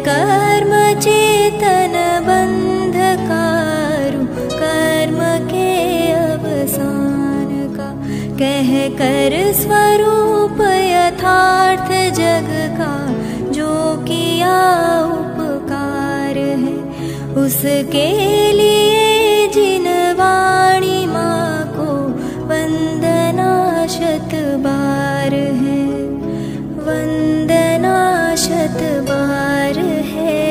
कर्म चेतन बंधकारु कर्म के अवसान का, कह कर स्वरूप यथार्थ जग का जो किया उपकार है, उसके लिए जिन वाणी माँ को वंदना शत बार है, वंदना शत बार है,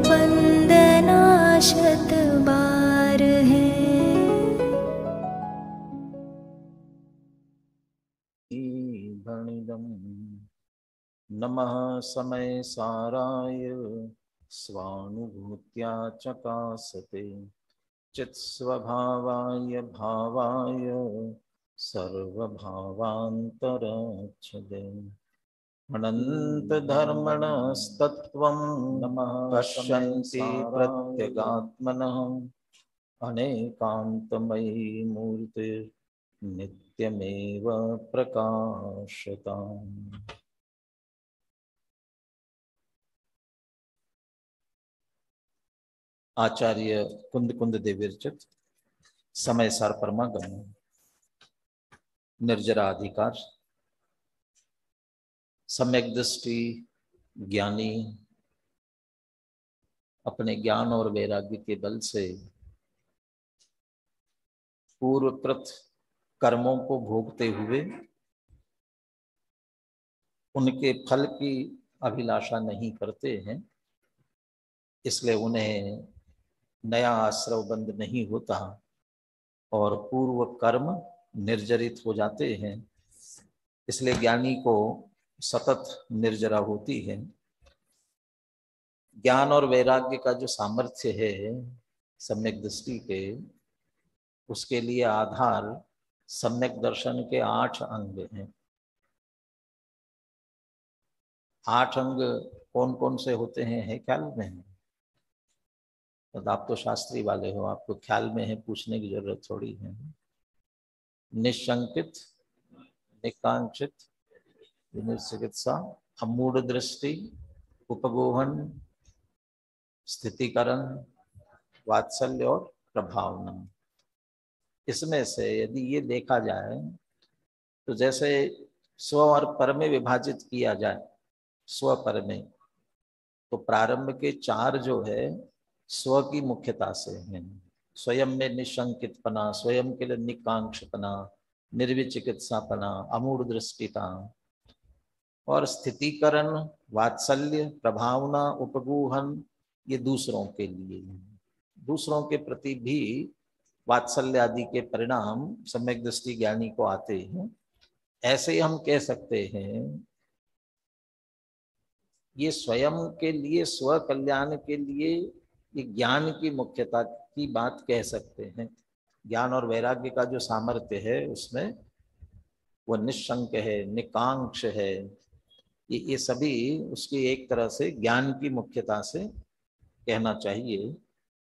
वंदना शत बार है। नमः समय साराय स्वानुभूत्या चकासते, चित्स्वभावाय भावाय सर्वभावान्तरच्छदे, अनंत धर्मणस्तत्त्वं नमः पश्यन्ति प्रत्यगात्मनः, अनेकान्तमयी मूर्ति नित्यमेव प्रकाशताम्। आचार्य कुंद कुंद देवीर्चित समय सार परमागम निर्जराधिकार सम्यक दृष्टि ज्ञानी अपने ज्ञान और वैराग्य के बल से पूर्वकृत कर्मों को भोगते हुए उनके फल की अभिलाषा नहीं करते हैं, इसलिए उन्हें नया आश्रव बंध नहीं होता और पूर्व कर्म निर्जरित हो जाते हैं। इसलिए ज्ञानी को सतत निर्जरा होती है। ज्ञान और वैराग्य का जो सामर्थ्य है सम्यक दृष्टि के, उसके लिए आधार सम्यक दर्शन के 8 अंग हैं। 8 अंग कौन कौन से होते हैं है ख्याल में है? तो आप तो शास्त्री वाले हो, आपको ख्याल में है, पूछने की जरूरत थोड़ी है। निशंकित, निकांक्षित, चिकित्सा, अमूढ़ दृष्टि, उपगोहन, स्थितिकरण, वात्सल्य और प्रभावना। इसमें से यदि ये देखा जाए तो जैसे स्व और पर में विभाजित किया जाए, स्व पर में, तो प्रारंभ के 4 जो है स्व की मुख्यता से हैं। स्वयं में निशंकितपना, स्वयं के लिए निकांक्षपना, निर्विचिकित्सापना, अमूढ़ दृष्टिता, और स्थितिकरण, वात्सल्य, प्रभावना, उपगूहन, ये दूसरों के लिए, दूसरों के प्रति भी वात्सल्य आदि के परिणाम सम्यक दृष्टि ज्ञानी को आते हैं। ऐसे ही हम कह सकते हैं ये स्वयं के लिए, स्व कल्याण के लिए ये ज्ञान की मुख्यता की बात कह सकते हैं। ज्ञान और वैराग्य का जो सामर्थ्य है उसमें वो निशंक है, निकांक्ष है, ये सभी उसकी एक तरह से ज्ञान की मुख्यता से कहना चाहिए।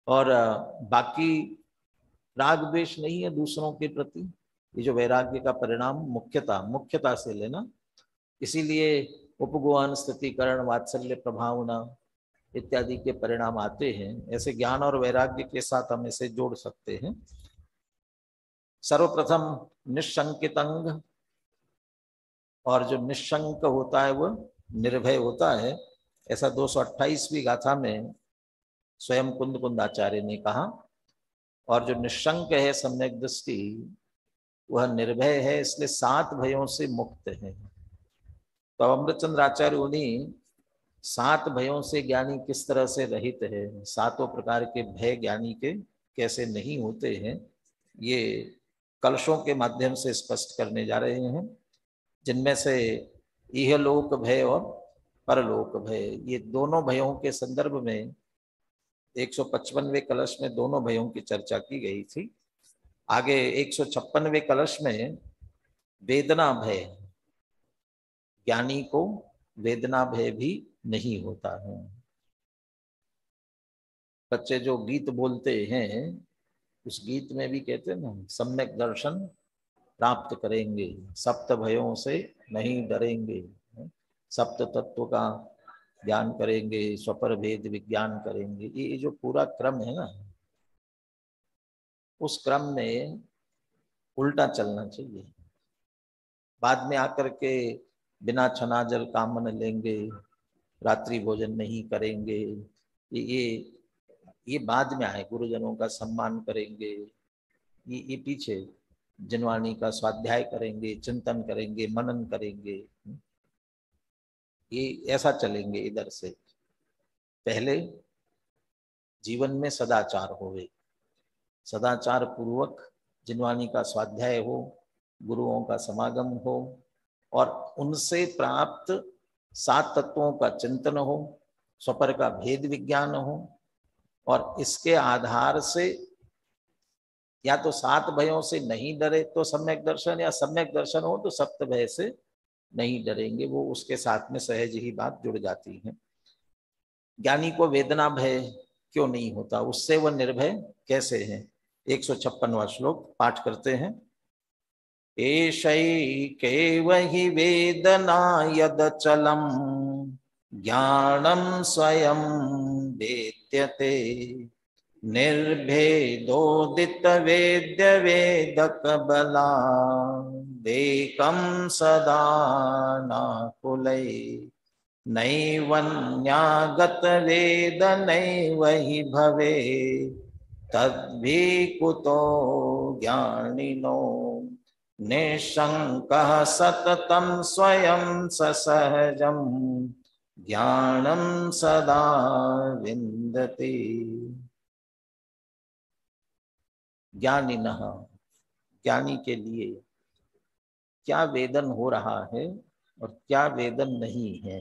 और बाकी राग द्वेष नहीं है दूसरों के प्रति, ये जो वैराग्य का परिणाम मुख्यता से लेना। इसीलिए उपगोहन, स्थितिकरण, वात्सल्य, प्रभावना इत्यादि के परिणाम आते हैं। ऐसे ज्ञान और वैराग्य के साथ हम इसे जोड़ सकते हैं। सर्वप्रथम निशंकित अंग, और जो निशंक होता है वो निर्भय होता है, ऐसा 228वीं गाथा में स्वयं कुंद कुंद आचार्य ने कहा। और जो निशंक है सम्यक दृष्टि, वह निर्भय है, इसलिए 7 भयों से मुक्त है। तो अमृतचंद्र आचार्य उन्हीं 7 भयों से ज्ञानी किस तरह से रहित है, 7 प्रकार के भय ज्ञानी के कैसे नहीं होते हैं, ये कलशों के माध्यम से स्पष्ट करने जा रहे हैं। जिनमें से इहलोक भय और परलोक भय, ये दोनों भयों के संदर्भ में 155वें कलश में दोनों भयों की चर्चा की गई थी। आगे 156वें कलश में वेदना भय, ज्ञानी को वेदना भय भी नहीं होता है। बच्चे जो गीत बोलते हैं उस गीत में भी कहते हैं ना, सम्यक दर्शन प्राप्त करेंगे, सप्त भयों से नहीं डरेंगे, सप्त तत्व का ज्ञान करेंगे, स्वपर भेद विज्ञान करेंगे। ये जो पूरा क्रम है ना, उस क्रम में उल्टा चलना चाहिए। बाद में आकर के बिना छनाजल कामन लेंगे, रात्रि भोजन नहीं करेंगे, ये बाद में आए। गुरुजनों का सम्मान करेंगे, ये पीछे। जिनवाणी का स्वाध्याय करेंगे, चिंतन करेंगे, मनन करेंगे, ये ऐसा चलेंगे इधर से। पहले जीवन में सदाचार होवे, सदाचार पूर्वक जिनवाणी का स्वाध्याय हो, गुरुओं का समागम हो और उनसे प्राप्त 7 तत्वों का चिंतन हो, स्वपर का भेद विज्ञान हो और इसके आधार से या तो 7 भयों से नहीं डरे तो सम्यक दर्शन, या सम्यक दर्शन हो तो सप्त भय से नहीं डरेंगे। वो उसके साथ में सहज ही बात जुड़ जाती है। ज्ञानी को वेदना भय क्यों नहीं होता, उससे वह निर्भय कैसे है? 156वां श्लोक पाठ करते हैं। एषैकैवहि वेदना यदचलं ज्ञानं स्वयं वेद्यते निर्भेदोदित वेद्य वेदक बला वेकं सदा नाकुलै नैवन्यागत वेद नैव हि भवे तद्भि कुतो ज्ञानिनो निशंकः सततं स्वयं ससहजं ज्ञानं सदा विन्दति। ज्ञानिनः, ज्ञानी के लिए क्या वेदन हो रहा है और क्या वेदन नहीं है।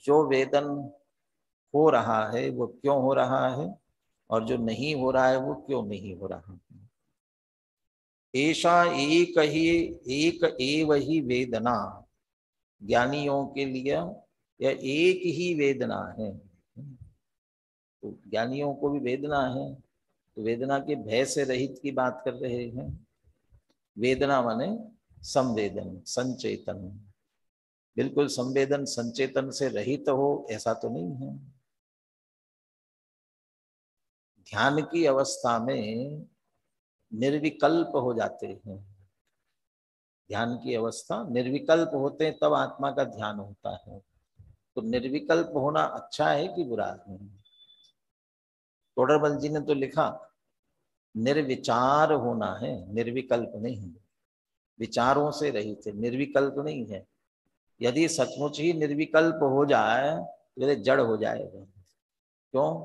जो वेदन हो रहा है वो क्यों हो रहा है और जो नहीं हो रहा है वो क्यों नहीं हो रहा है। ऐसा एक एव ही वेदना, ज्ञानियों के लिए यह एक ही वेदना है। तो ज्ञानियों को भी वेदना है, तो वेदना के भय से रहित की बात कर रहे हैं। वेदना माने संवेदन, संचेतन। बिल्कुल संवेदन संचेतन से रहित हो ऐसा तो नहीं है। ध्यान की अवस्था में निर्विकल्प हो जाते हैं। ध्यान की अवस्था निर्विकल्प होते हैं तब आत्मा का ध्यान होता है। तो निर्विकल्प होना अच्छा है कि बुरा है? तोडरमल जी ने तो लिखा निर्विचार होना है, निर्विकल्प नहीं। विचारों से रहित है, निर्विकल्प नहीं है। यदि सचमुच ही निर्विकल्प हो जाए तो ये जड़ हो जाएगा। क्यों?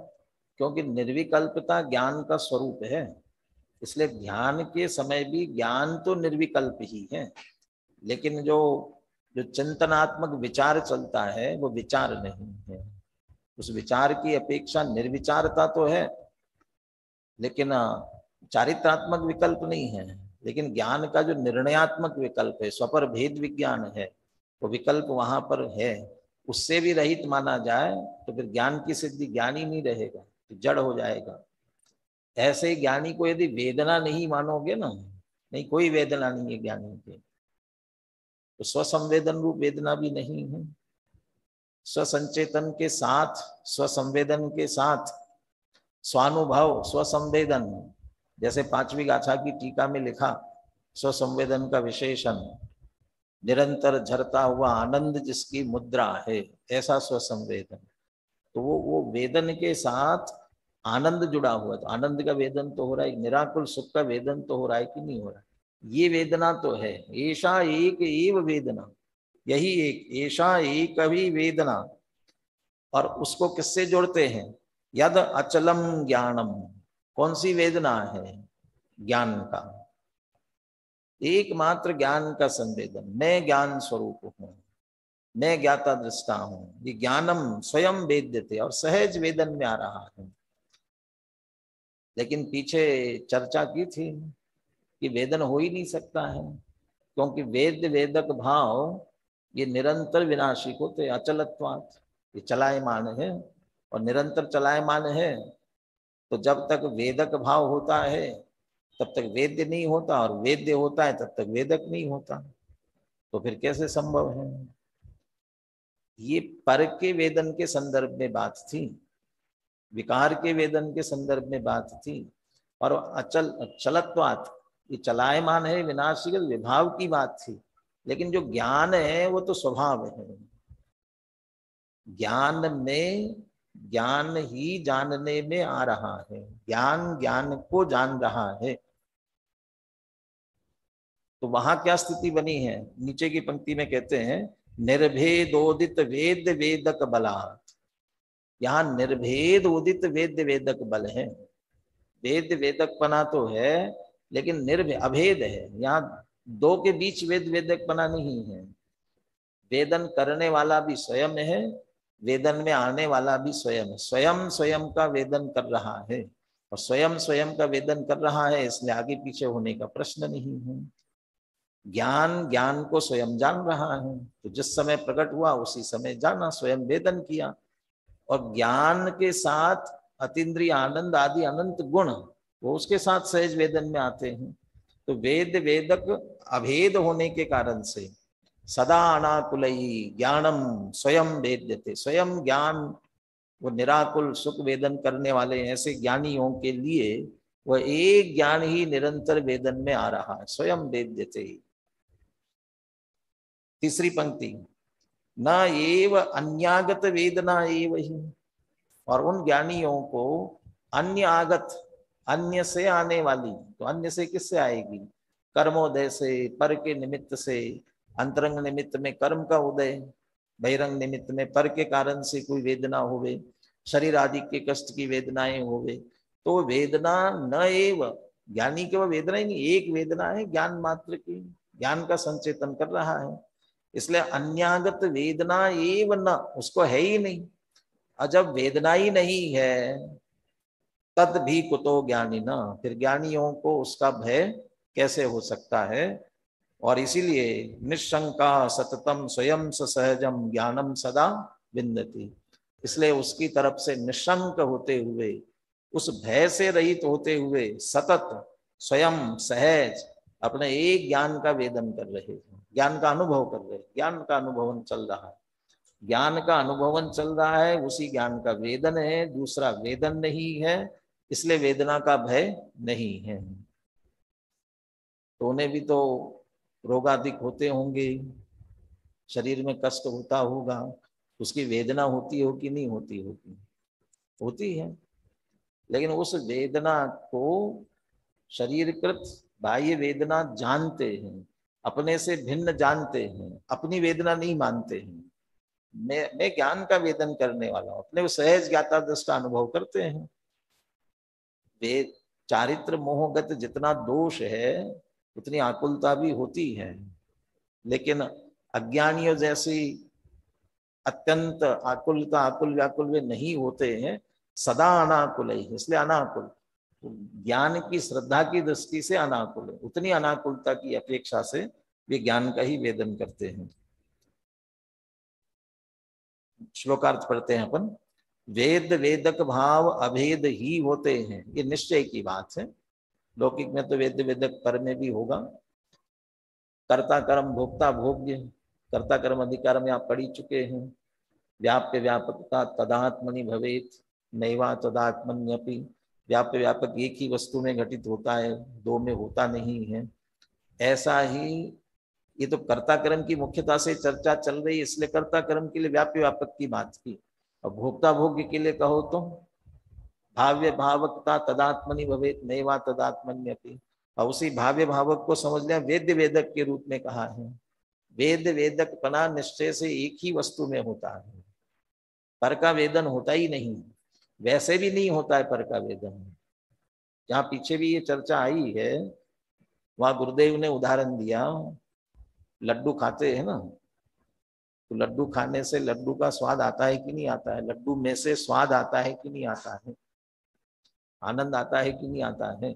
क्योंकि निर्विकल्पता ज्ञान का स्वरूप है। इसलिए ध्यान के समय भी ज्ञान तो निर्विकल्प ही है, लेकिन जो चिंतनात्मक विचार चलता है वो विचार नहीं है। उस विचार की अपेक्षा निर्विचारता तो है, लेकिन चारित्रात्मक विकल्प नहीं है। लेकिन ज्ञान का जो निर्णयात्मक विकल्प है, स्वपर भेद विज्ञान है, वो विकल्प वहां पर है। उससे भी रहित माना जाए तो फिर ज्ञान की सिद्धि, ज्ञान ही नहीं रहेगा, तो जड़ हो जाएगा। ऐसे ही ज्ञानी को यदि वेदना नहीं मानोगे ना, नहीं कोई वेदना नहीं है ज्ञानी के, तो स्वसंवेदन रूप वेदना भी नहीं है। स्वसंचेतन के साथ, स्वसंवेदन के साथ स्वानुभव, स्वसंवेदन, जैसे 5वीं गाथा की टीका में लिखा, स्वसंवेदन का विशेषण निरंतर झरता हुआ आनंद जिसकी मुद्रा है, ऐसा स्वसंवेदन। तो वो वेदन के साथ आनंद जुड़ा हुआ, तो आनंद का वेदन तो हो रहा है, निराकुल सुख का वेदन तो हो रहा है कि नहीं हो रहा है? ये वेदना तो है। ऐसा एक एव वेदना, यही एक, ऐसा एक ही वेदना। और उसको किससे जोड़ते हैं? यद अचलम ज्ञानम। कौन सी वेदना है? ज्ञान का, एकमात्र ज्ञान का संवेदन। मैं ज्ञान स्वरूप हूं, मैं ज्ञाता दृष्टा हूं। ये ज्ञानम स्वयं वेद्यते, और सहज वेदन में आ रहा है। लेकिन पीछे चर्चा की थी कि वेदन हो ही नहीं सकता है, क्योंकि वेद वेदक भाव ये निरंतर विनाशिक होते, अचलत्वात्। ये चलायमान है और निरंतर चलायमान है। तो जब तक वेदक भाव होता है तब तक वेद्य नहीं होता, और वेद्य होता है तब तक वेदक नहीं होता। तो फिर कैसे संभव है? ये पर के वेदन के संदर्भ में बात थी, विकार के वेदन के संदर्भ में बात थी। और अचल चलत्वात्, ये चलायमान है, विनाशिक विभाव की बात थी। लेकिन जो ज्ञान है वो तो स्वभाव है। ज्ञान में, ज्ञान ही जानने में आ रहा है, ज्ञान ज्ञान को जान रहा है। तो वहां क्या स्थिति बनी है, नीचे की पंक्ति में कहते हैं निर्भेदोदित वेद वेदक बलात्। यहाँ निर्भेद उदित वेद वेदक बल है। वेद वेदक पना तो है, लेकिन निर्भेद अभेद है। यहाँ दो के बीच वेद वेदक पना नहीं है। वेदन करने वाला भी स्वयं है, वेदन में आने वाला भी स्वयं है। स्वयं स्वयं का वेदन कर रहा है, और स्वयं स्वयं का वेदन कर रहा है, इसलिए आगे पीछे होने का प्रश्न नहीं है। ज्ञान ज्ञान को स्वयं जान रहा है, तो जिस समय प्रकट हुआ उसी समय जाना, स्वयं वेदन किया। और ज्ञान के साथ अतीन्द्रिय आनंद आदि अनंत गुण वो उसके साथ सहज वेदन में आते हैं। तो वेद वेदक अभेद होने के कारण से सदा अनाकुलई ज्ञानम स्वयं वेद्यते, स्वयं ज्ञान वो निराकुल सुख वेदन करने वाले ऐसे ज्ञानियों के लिए वह एक ज्ञान ही निरंतर वेदन में आ रहा है, स्वयं वेद्यते। तीसरी पंक्ति, न एव अन्यागत वेदना एव ही। और उन ज्ञानियों को अन्य आगत, अन्य से आने वाली, तो अन्य से किससे आएगी, कर्मोदय से, पर के निमित्त से। अंतरंग निमित्त में कर्म का उदय, बहिरंग निमित्त में पर के कारण से कोई वेदना होवे, शरीर आदि के कष्ट की वेदनाएं होवे, तो वेदना न एव, ज्ञानी के वो वेदना ही नहीं, एक वेदना है ज्ञान मात्र की, ज्ञान का संचेतन कर रहा है। इसलिए अन्यागत वेदना एव न, उसको है ही नहीं। और जब वेदना ही नहीं है तद भी कुतो ज्ञानी न, फिर ज्ञानियों को उसका भय कैसे हो सकता है। और इसीलिए निशंका सततम स्वयं सहजम ज्ञानम सदा विन्दति, इसलिए उसकी तरफ से निशंक होते हुए, उस भय से रहित होते हुए सतत स्वयं सहज अपने एक ज्ञान का वेदन कर रहे हैं, ज्ञान का अनुभव कर रहे हैं, ज्ञान का अनुभवन चल रहा है, ज्ञान का अनुभवन चल रहा है, उसी ज्ञान का वेदन है, दूसरा वेदन नहीं है, इसलिए वेदना का भय नहीं है। तो उन्हें भी तो रोगादिक होते होंगे, शरीर में कष्ट होता होगा, उसकी वेदना होती हो कि नहीं होती होगी, होती है। लेकिन उस वेदना को शरीरकृत बाह्य वेदना जानते हैं, अपने से भिन्न जानते हैं, अपनी वेदना नहीं मानते हैं। मैं ज्ञान का वेदन करने वाला हूं, अपने सहज ज्ञाता दृष्टा अनुभव करते हैं। वे चारित्र मोहगत जितना दोष है उतनी आकुलता भी होती है, लेकिन अज्ञानियों जैसी अत्यंत आकुलता, आकुल व्याकुल वे नहीं होते हैं, सदा अनाकुल है, इसलिए अनाकुल, ज्ञान की श्रद्धा की दृष्टि से अनाकुल है, उतनी अनाकुलता की अपेक्षा से वे ज्ञान का ही वेदन करते हैं। श्लोकार्थ पढ़ते हैं अपन, वेद वेदक भाव अभेद ही होते हैं, ये निश्चय की बात है। लौकिक में तो वेद वेदक पर में भी होगा। कर्ता कर्म भोक्ता भोग्य, कर्ता कर्म अधिकार में आप पढ़ी चुके हैं। व्याप्य व्यापकता तदात्मनि भवेत नैवा तदात्मन्यपि, व्याप्य व्यापक एक ही वस्तु में घटित होता है, दो में होता नहीं है। ऐसा ही ये तो कर्ता कर्म की मुख्यता से चर्चा चल रही है, इसलिए कर्ता कर्म के लिए व्याप्य व्यापक की बात की। और भोक्ता भोग्य के लिए कहो तो भाव्य भावकता तदात्मनि भवेत नैवा तदात्मन्यपि, और उसी भाव्य भावक को समझ लिया वेद्य वेदक के रूप में कहा है। वेद वेदक पना निश्चय से एक ही वस्तु में होता है, पर का वेदन होता ही नहीं, वैसे भी नहीं होता है पर का वेदन। जहाँ पीछे भी ये चर्चा आई है, वहां गुरुदेव ने उदाहरण दिया, लड्डू खाते हैं ना, तो लड्डू खाने से लड्डू का स्वाद आता है कि नहीं आता है, लड्डू में से स्वाद आता है कि नहीं आता है, आनंद आता है कि नहीं आता है,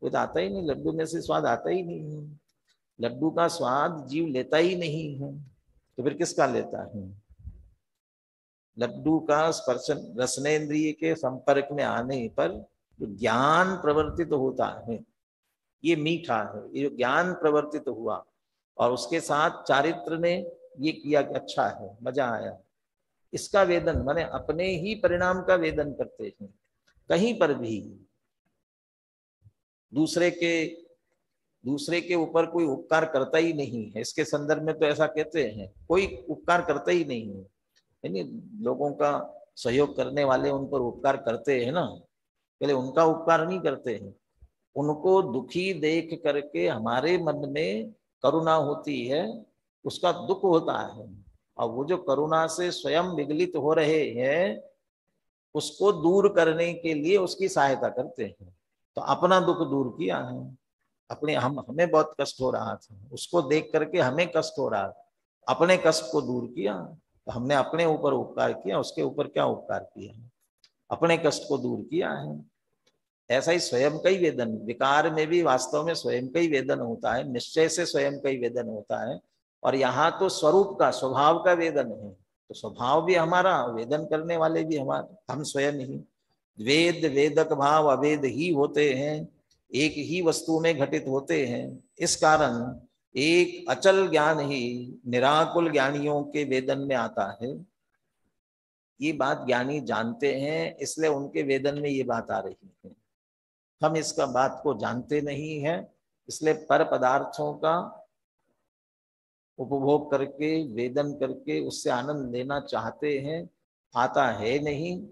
वो तो आता ही नहीं, लड्डू में से स्वाद आता ही नहीं है। लड्डू का स्वाद जीव लेता ही नहीं है, तो फिर किसका लेता है। लड्डू का स्पर्शन रसनेन्द्रिय के संपर्क में आने पर जो ज्ञान प्रवर्तित होता है, ये मीठा है, ये जो ज्ञान प्रवर्तित हुआ और उसके साथ चारित्र ने ये किया कि अच्छा है, मजा आया, इसका वेदन माने अपने ही परिणाम का वेदन करते हैं। कहीं पर भी दूसरे के ऊपर कोई उपकार करता ही नहीं है। इसके संदर्भ में तो ऐसा कहते हैं, कोई उपकार करता ही नहीं है, यानी लोगों का सहयोग करने वाले उन पर उपकार करते हैं ना, पहले उनका उपकार नहीं करते हैं। उनको दुखी देख करके हमारे मन में करुणा होती है, उसका दुख होता है, और वो जो करुणा से स्वयं विगलित हो रहे हैं उसको दूर करने के लिए उसकी सहायता करते हैं। तो अपना दुख दूर किया है, अपने हमें बहुत कष्ट हो रहा था, उसको देख करके हमें कष्ट हो रहा था, अपने कष्ट को दूर किया। तो हमने अपने ऊपर उपकार किया, उसके ऊपर क्या उपकार किया, अपने कष्ट को दूर किया है। ऐसा ही स्वयं का ही वेदन, विकार में भी वास्तव में स्वयं का ही वेदन होता है, निश्चय से स्वयं का ही वेदन होता है। और यहाँ तो स्वरूप का, स्वभाव का वेदन है, तो स्वभाव भी हमारा, वेदन करने वाले भी हमारे, हम स्वयं ही। वेद वेदक भाव अवेद ही होते हैं, एक ही वस्तु में घटित होते हैं। इस कारण एक अचल ज्ञान ही निराकुल ज्ञानियों के वेदन में आता है। ये बात ज्ञानी जानते हैं, इसलिए उनके वेदन में ये बात आ रही है। हम इसका बात को जानते नहीं है, इसलिए पर पदार्थों का उपभोग करके, वेदन करके उससे आनंद लेना चाहते हैं, आता है नहीं,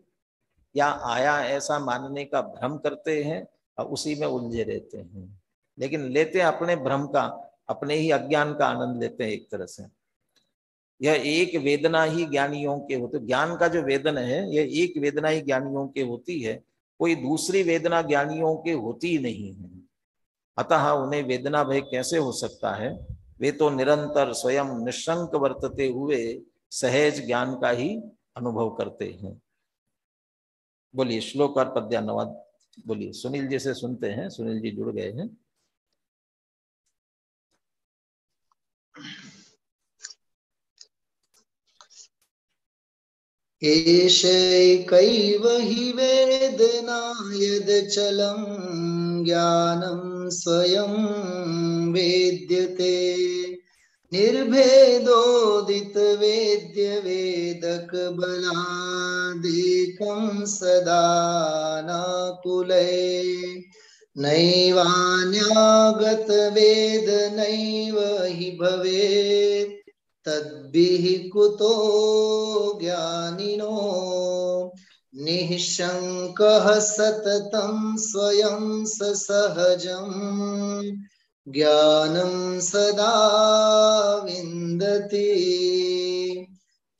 या आया ऐसा मानने का भ्रम करते हैं और उसी में उलझे रहते हैं। लेकिन लेते अपने भ्रम का, अपने ही अज्ञान का आनंद लेते हैं एक तरह से। यह एक वेदना ही ज्ञानियों के होते, ज्ञान का जो वेदन है यह एक वेदना ही ज्ञानियों के होती है, कोई दूसरी वेदना ज्ञानियों के होती ही नहीं है। अतः उन्हें वेदना भय कैसे हो सकता है, वे तो निरंतर स्वयं निशंक वर्तते हुए सहज ज्ञान का ही अनुभव करते हैं। बोलिए श्लोक और पद्यानुवाद बोलिए। सुनील जी से सुनते हैं, सुनील जी जुड़ गए हैं। एषैकैव हि वेदना यदचलं ज्ञानं स्वयं वेद्यते निर्भेदोदितवेद्यवेदकबलादेकं सदा नाकुले नैवान्यागतवेदनैव हि भवेत् तद्भिः कुतो ज्ञानिनो निःशङ्कः सततं स्वयं सहजम् ज्ञानं सदा विन्दति।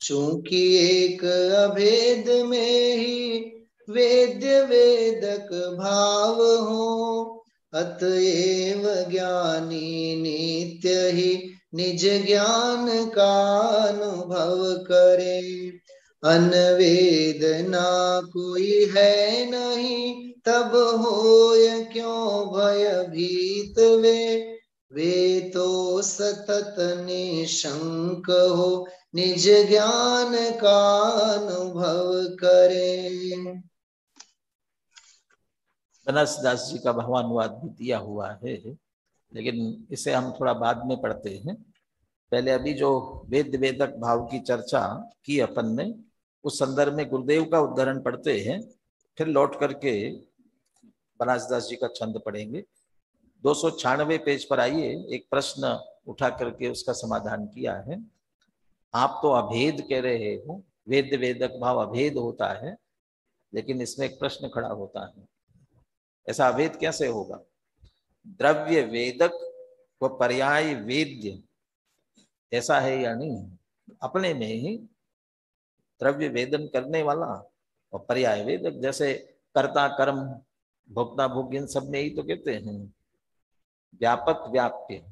चूंकि एक अभेद में ही वेद्य वेदक भाव हो, अतएव ज्ञानी नित्य ही निज ज्ञान का अनुभव करे। अनवेदना कोई है नहीं, तब होय क्यों भयभीत वे तो सतत निशंक हो निज ज्ञान का अनुभव करे। बनसदास जी का भावानुवाद भी दिया हुआ है, लेकिन इसे हम थोड़ा बाद में पढ़ते हैं। पहले अभी जो वेद वेदक भाव की चर्चा की अपन ने, उस संदर्भ में गुरुदेव का उद्धरण पढ़ते हैं, फिर लौट करके बनासदास जी का छंद पढ़ेंगे। 296 पेज पर आइए, एक प्रश्न उठा करके उसका समाधान किया है। आप तो अभेद कह रहे हो, वेद वेदक भाव अभेद होता है, लेकिन इसमें एक प्रश्न खड़ा होता है, ऐसा अभेद कैसे होगा? द्रव्य वेदक व पर्याय वेद्य ऐसा है या नहीं? अपने में ही द्रव्य वेदन करने वाला और पर्याय वेदक, जैसे कर्ता कर्म भोक्ता भोग, इन सब में ही तो कहते हैं व्यापक व्याप्य।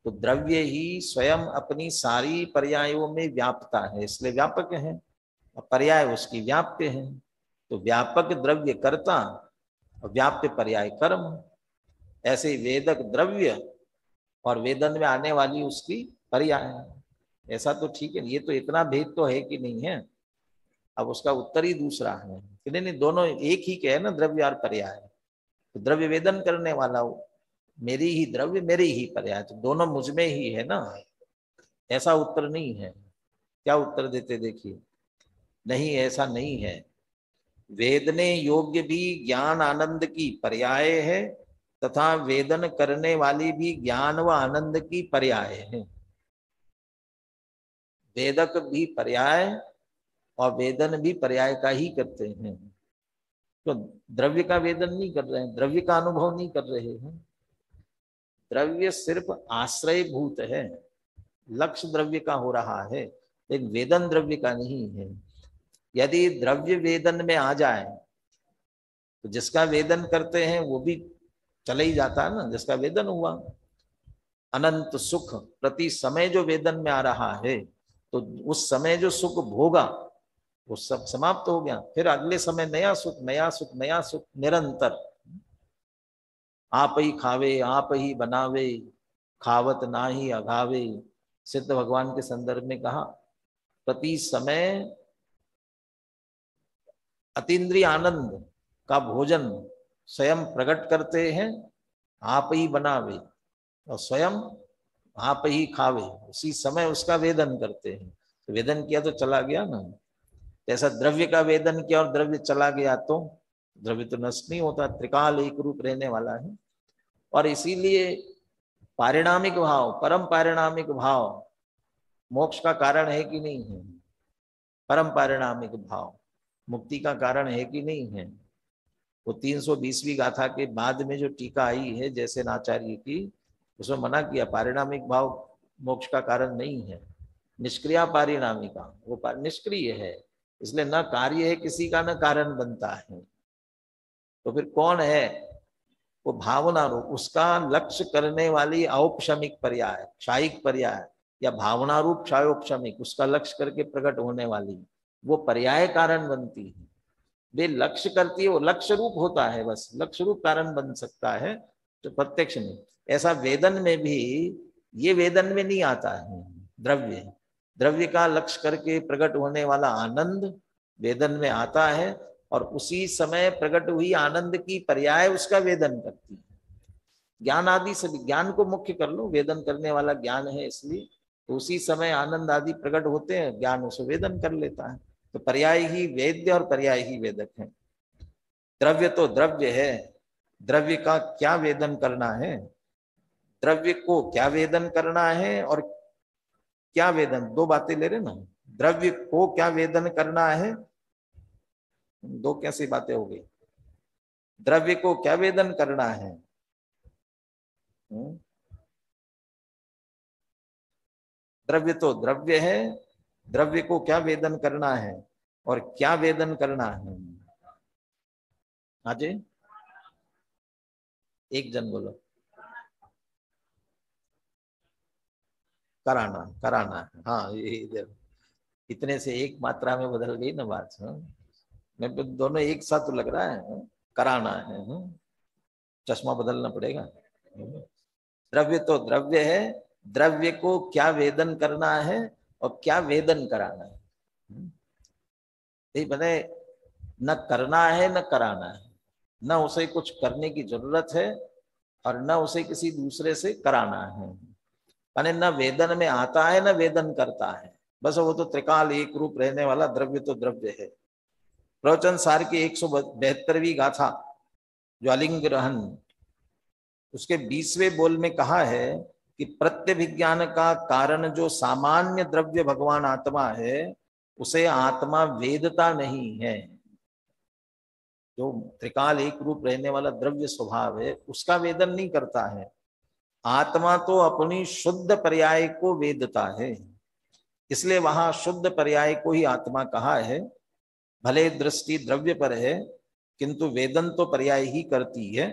तो द्रव्य ही स्वयं अपनी सारी पर्यायों में व्यापता है, इसलिए व्यापक है, और पर्याय उसकी व्याप्य है। तो व्यापक द्रव्य कर्ता और व्याप्य पर्याय कर्म। ऐसे वेदक द्रव्य और वेदन में आने वाली उसकी पर्याय। ऐसा तो ठीक है, ये तो इतना भेद तो है कि नहीं है। अब उसका उत्तर ही दूसरा है कि नहीं, दोनों एक ही के है ना, द्रव्य और पर्याय। तो द्रव्य वेदन करने वाला मेरी ही द्रव्य मेरी ही पर्याय, तो दोनों मुझ में ही है ना। ऐसा उत्तर नहीं है। क्या उत्तर देते देखिए, नहीं ऐसा नहीं है। वेदने योग्य भी ज्ञान आनंद की पर्याय है तथा वेदन करने वाली भी ज्ञान व आनंद की पर्याय है। वेदक भी पर्याय और वेदन भी पर्याय का ही करते हैं। तो द्रव्य का वेदन नहीं कर रहे हैं, द्रव्य का अनुभव नहीं कर रहे हैं। द्रव्य सिर्फ आश्रय भूत है, लक्ष्य द्रव्य का हो रहा है, लेकिन वेदन द्रव्य का नहीं है। यदि द्रव्य वेदन में आ जाए तो जिसका वेदन करते हैं वो भी चले ही जाता है ना, जिसका वेदन हुआ। अनंत सुख प्रति समय जो वेदन में आ रहा है, तो उस समय जो सुख भोगा वो सब समाप्त हो गया। फिर अगले समय नया सुख, नया सुख, नया सुख निरंतर। आप ही खावे आप ही बनावे, खावत ना ही अघावे। सिद्ध भगवान के संदर्भ में कहा, प्रति समय अतीन्द्रिय आनंद का भोजन स्वयं प्रकट करते हैं, आप ही बनावे और स्वयं आप ही खावे, उसी समय उसका वेदन करते हैं। तो वेदन किया तो चला गया ना। ऐसा द्रव्य का वेदन किया और द्रव्य चला गया तो द्रव्य तो नष्ट नहीं होता, त्रिकाल एक रूप रहने वाला है। और इसीलिए पारिणामिक भाव, परम पारिणामिक भाव मोक्ष का कारण है कि नहीं है? परम पारिणामिक भाव मुक्ति का कारण है कि नहीं है? वो 320वीं गाथा के बाद में जो टीका आई है जैसे नाचार्य की, उसमें मना किया पारिणामिक भाव मोक्ष का कारण नहीं है। निष्क्रिया पारिणामिका, वो निष्क्रिय है, इसलिए न कार्य है किसी का, न कारण बनता है। तो फिर कौन है? वो भावना रूप, उसका लक्ष्य करने वाली औपशमिक पर्याय, क्षायिक पर्याय या भावना रूप क्षायोपशमिक, उसका लक्ष्य करके प्रकट होने वाली वो पर्याय कारण बनती है। वे लक्ष्य करती है, वो लक्ष्य रूप होता है, बस लक्ष्य रूप कारण बन सकता है, तो प्रत्यक्ष नहीं। ऐसा वेदन में भी, ये वेदन में नहीं आता है। द्रव्य, द्रव्य का लक्ष्य करके प्रकट होने वाला आनंद वेदन में आता है, और उसी समय प्रकट हुई आनंद की पर्याय उसका वेदन करती है। ज्ञान आदि सभी, ज्ञान को मुख्य कर लो, वेदन करने वाला ज्ञान है, इसलिए तो उसी समय आनंद आदि प्रकट होते हैं, ज्ञान उसे वेदन कर लेता है। तो पर्याय ही वेद्य और पर्याय ही वेदक है। द्रव्य तो द्रव्य है, द्रव्य का क्या वेदन करना है, द्रव्य को क्या वेदन करना है और क्या वेदन, दो बातें ले रहे ना। द्रव्य को क्या वेदन करना है, दो कैसी बातें हो गई। द्रव्य को क्या वेदन करना है, द्रव्य तो द्रव्य है, द्रव्य को क्या वेदन करना है और क्या वेदन करना है। हाँ जी, एक जन बोलो। कराना, कराना है, हाँ ये इतने से एक मात्रा में बदल गई ना बात। मैं तो दोनों एक साथ तो लग रहा है, कराना है, चश्मा बदलना पड़ेगा। द्रव्य तो द्रव्य है, द्रव्य को क्या वेदन करना है और क्या वेदन कराना है। यही बने, न करना है न कराना है, न उसे कुछ करने की जरूरत है और न उसे किसी दूसरे से कराना है। माने न वेदन में आता है न वेदन करता है, बस वो तो त्रिकाल एक रूप रहने वाला द्रव्य तो द्रव्य है। प्रवचन सार की 172वीं गाथा जो अलिंग रहन, उसके 20वें बोल में कहा है कि प्रत्यभिज्ञान का कारण जो सामान्य द्रव्य भगवान आत्मा है, उसे आत्मा वेदता नहीं है। जो त्रिकाल एक रूप रहने वाला द्रव्य स्वभाव है उसका वेदन नहीं करता है। आत्मा तो अपनी शुद्ध पर्याय को वेदता है, इसलिए वहां शुद्ध पर्याय को ही आत्मा कहा है। भले दृष्टि द्रव्य पर है किंतु वेदन तो पर्याय ही करती है।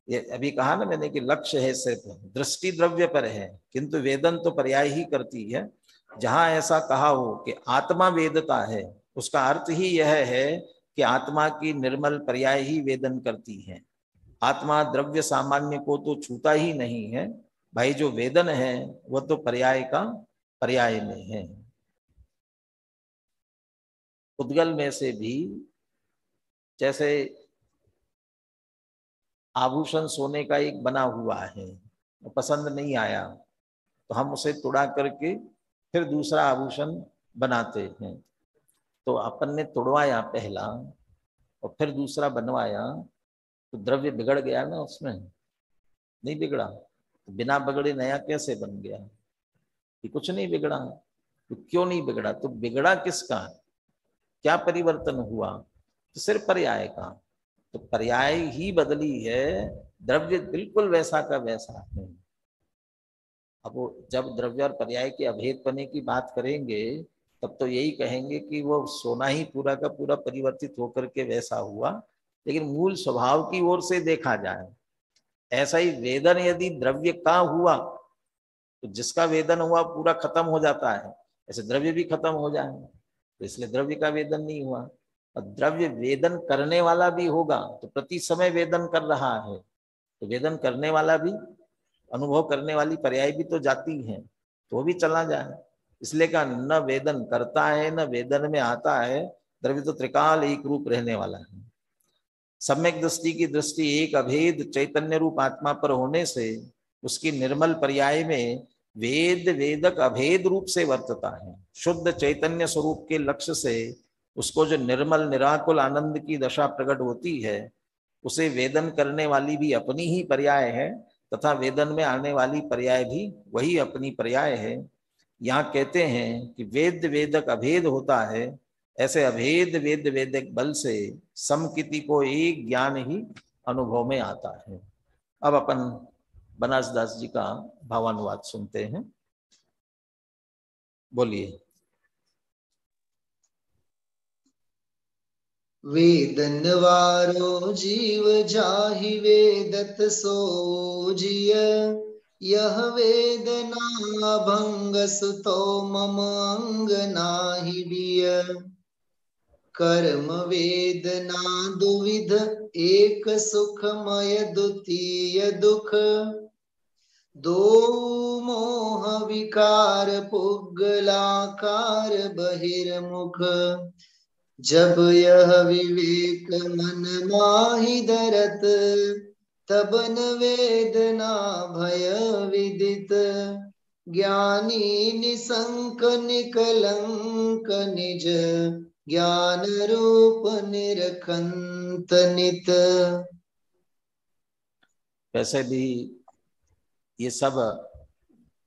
ये अभी कहा ना मैंने कि लक्ष्य है सिर्फ, दृष्टि द्रव्य पर है किंतु वेदन तो पर्याय ही करती है। जहां ऐसा कहा हो कि आत्मा वेदता है, उसका अर्थ ही यह है कि आत्मा की निर्मल पर्याय ही वेदन करती है। आत्मा द्रव्य सामान्य को तो छूता ही नहीं है भाई, जो वेदन है वह तो पर्याय का पर्याय में है। उद्गल में से भी जैसे आभूषण सोने का एक बना हुआ है, वो पसंद नहीं आया तो हम उसे तोड़ा करके फिर दूसरा आभूषण बनाते हैं। तो अपन ने तोड़वाया पहला और फिर दूसरा बनवाया, तो द्रव्य बिगड़ गया ना उसमें? नहीं बिगड़ा। तो बिना बिगड़े नया कैसे बन गया? कि कुछ नहीं बिगड़ा। तो क्यों नहीं बिगड़ा? तो बिगड़ा किसका, क्या परिवर्तन हुआ? तो सिर्फ पर्याय का। तो पर्याय ही बदली है, द्रव्य बिल्कुल वैसा का वैसा है। अब वो जब द्रव्य और पर्याय के अभेद पने की बात करेंगे तब तो यही कहेंगे कि वो सोना ही पूरा का पूरा परिवर्तित होकर के वैसा हुआ, लेकिन मूल स्वभाव की ओर से देखा जाए, ऐसा ही वेदन यदि द्रव्य का हुआ तो जिसका वेदन हुआ पूरा खत्म हो जाता है, ऐसे द्रव्य भी खत्म हो जाए, तो इसलिए द्रव्य का वेदन नहीं हुआ। और द्रव्य वेदन करने वाला भी होगा तो प्रति समय वेदन कर रहा है, तो वेदन करने वाला भी, अनुभव करने वाली पर्याय भी तो जाती है, तो भी चला जाए। इसलिए कहा न वेदन करता है न वेदन में आता है, द्रव्य तो त्रिकाल एक रूप रहने वाला है। सम्यक दृष्टि की दृष्टि एक अभेद चैतन्य रूप आत्मा पर होने से उसकी निर्मल पर्याय में वेद वेदक अभेद रूप से वर्तता है। शुद्ध चैतन्य स्वरूप के लक्ष्य से उसको जो निर्मल निराकुल आनंद की दशा प्रकट होती है, उसे वेदन करने वाली भी अपनी ही पर्याय है तथा वेदन में आने वाली पर्याय भी वही अपनी पर्याय है। यहाँ कहते हैं कि वेद वेदक अभेद होता है, ऐसे अभेद वेद वेदक बल से समकिति को एक ज्ञान ही अनुभव में आता है। अब अपन बनारस दास जी का भावानुवाद सुनते हैं। बोलिए। वेदन वारो जीव जाहि वेदत सोजिय, यह वेदना भंग सुतो मम अंग नाहि बिय। कर्म वेदना दुविध एक सुखमय द्वितीय दुख, दो मोह विकार पुगलाकार बहिर्मुख। जब यह विवेक मन माहि धरत, तब न वेदना भय विदित। ज्ञानी निसंक निकलंक निज, ज्ञान रूप निरखंत नित। वैसे भी ये सब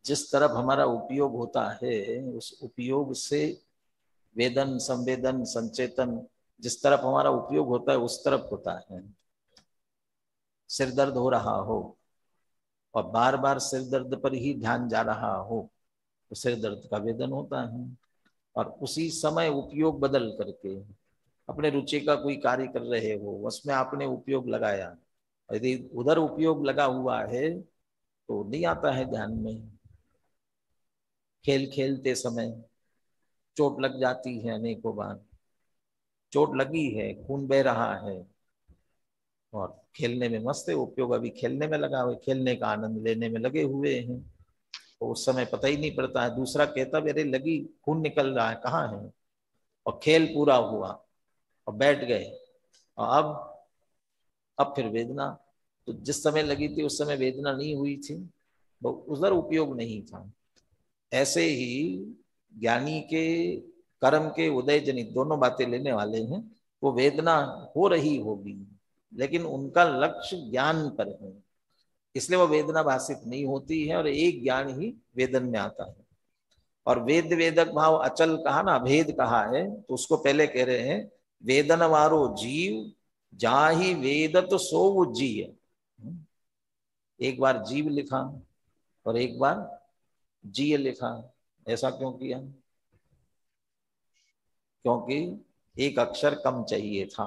जिस तरफ हमारा उपयोग होता है, उस उपयोग से वेदन संवेदन संचेतन जिस तरफ हमारा उपयोग होता है उस तरफ होता है। सिर दर्द हो रहा हो और बार बार सिर दर्द पर ही ध्यान जा रहा हो तो सिर दर्द का वेदन होता है। और उसी समय उपयोग बदल करके अपने रुचि का कोई कार्य कर रहे हो, उसमें आपने उपयोग लगाया, यदि उधर उपयोग लगा हुआ है तो नहीं आता है ध्यान में। खेल खेलते समय चोट लग जाती है, अनेकों बार चोट लगी है, खून बह रहा है और खेलने में मस्त है, उपयोग अभी खेलने में लगा हुआ, खेलने का आनंद लेने में लगे हुए हैं, तो उस समय पता ही नहीं पड़ता है। दूसरा कहता मेरे लगी, खून निकल रहा है, कहाँ है, और खेल पूरा हुआ और बैठ गए, और अब फिर वेदना। तो जिस समय लगी थी उस समय वेदना नहीं हुई थी, वो उधर उपयोग नहीं था। ऐसे ही ज्ञानी के कर्म के उदय जनित दोनों बातें लेने वाले हैं, वो वेदना हो रही होगी लेकिन उनका लक्ष्य ज्ञान पर है, इसलिए वो वेदना भाषित नहीं होती है और एक ज्ञान ही वेदन में आता है। और वेद वेदक भाव अचल कहा ना, अभेद कहा है, तो उसको पहले कह रहे हैं वेदन वारो जीव जाहि वेदत सो उज्जीय। एक बार जीव लिखा और एक बार जीय लिखा, ऐसा क्यों किया? क्योंकि एक अक्षर कम चाहिए था,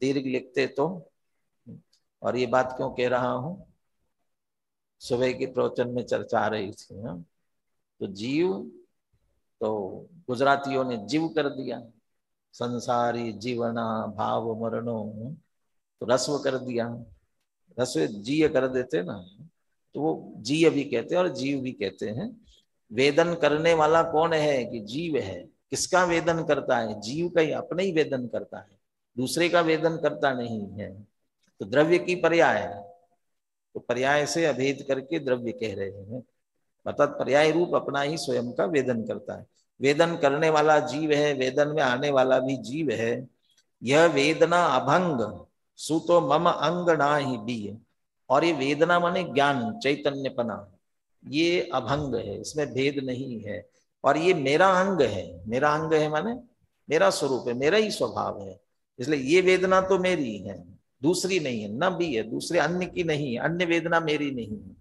दीर्घ लिखते तो। और ये बात क्यों कह रहा हूं, सुबह के प्रवचन में चर्चा आ रही थी ना, तो जीव तो गुजरातियों ने जीव कर दिया, संसारी जीवना भाव मरणो, तो रस्व कर दिया, रस्व जीय कर देते ना, तो वो जीय भी कहते हैं और जीव भी कहते हैं। वेदन करने वाला कौन है? कि जीव है। किसका वेदन करता है? जीव का ही, अपने ही वेदन करता है, दूसरे का वेदन करता नहीं है। तो द्रव्य की पर्याय है, तो पर्याय से अभेद करके द्रव्य कह रहे हैं। अर्थात पर्याय रूप अपना ही स्वयं का वेदन करता है। वेदन करने वाला जीव है, वेदन में आने वाला भी जीव है। यह वेदना अभंग सुतो मम अंग ना ही बी। और ये वेदना माने ज्ञान, चैतन्यपना, ये अभंग है, इसमें भेद नहीं है। और ये मेरा अंग है। मेरा अंग है माने मेरा स्वरूप है, मेरा ही स्वभाव है। इसलिए ये वेदना तो मेरी है, दूसरी नहीं है, न भी है, दूसरे अन्य की नहीं, अन्य वेदना मेरी नहीं है।